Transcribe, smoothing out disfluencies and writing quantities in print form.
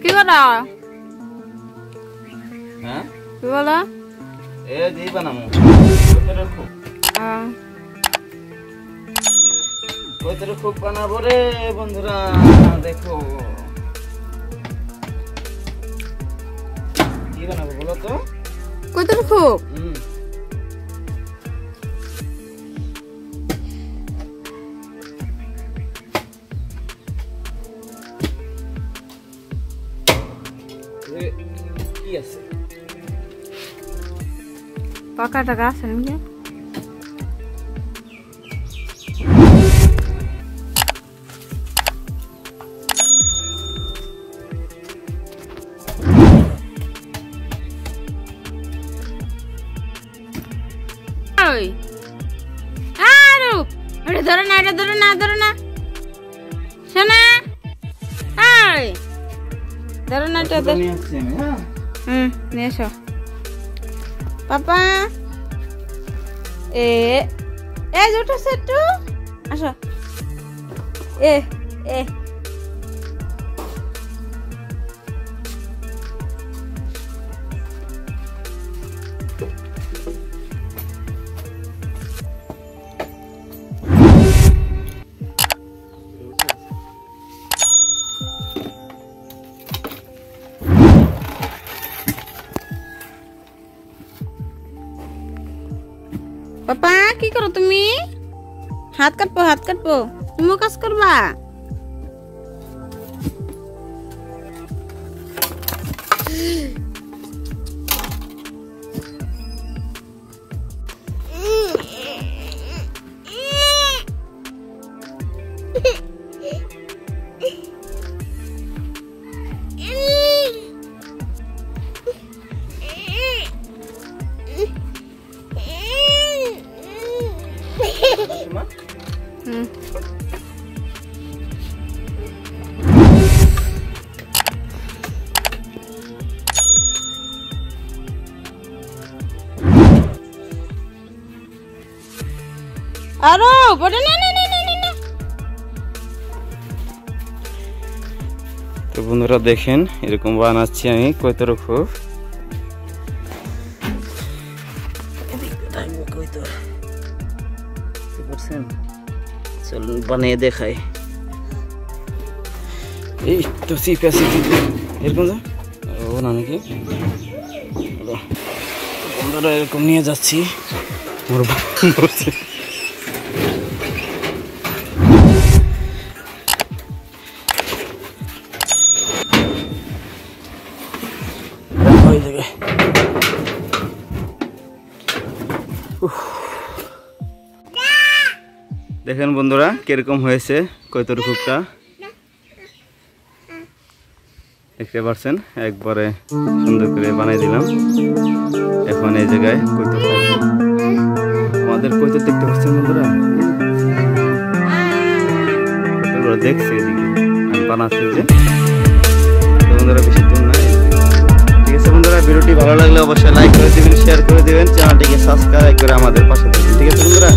কি করা? হ্যাঁ কি বলা? এ দি বানামু কইতরে খুব বানাবো রে বন্ধুরা। দেখো কি বানাবো বলো তো? কইতরে খুব কি আছে? পাকা টাকা আছে নাকি? ওই আরুপ আরে ধরো না, এটা ধরো না, ধরো না শোনা। এই ধরো না, এটা ধরো। নিয়ে এসো পাপা। এ দুটো সেটু আসো। এ এ পাপা কি করো তুমি? হাত কাটবো, হাত কাটবো। তুমিও কাজ করবা? আরো বড় না না না না না। তো বন্ধুরা দেখেন এরকম বানাচ্ছি আমি কইতর খুব। চলুন বানিয়ে দেখাই। এই তো এরকম ও না নাকি বন্ধুরা এরকম নিয়ে যাচ্ছি। দেখেন বন্ধুরা কিরকম হয়েছে কৈতর খুবটা, দেখতে পাচ্ছেন একবারে সুন্দর করে বানিয়ে দিলাম। এখন এই জায়গায় কৈতর থাকবে। আমাদের কৈতর দেখতে পাচ্ছেন বন্ধুরা, কৈতরগুলো দেখছে এদিকে আমি বানাচ্ছি যে। বন্ধুরা বেশি দূর নাই, ঠিক আছে বন্ধুরা। ভিডিওটি ভালো লাগলে অবশ্যই লাইক করে দিবেন, শেয়ার করে দিবেন, চ্যানেলটিকে সাবস্ক্রাইব করে আমাদের পাশে থাকবেন, ঠিক আছে বন্ধুরা।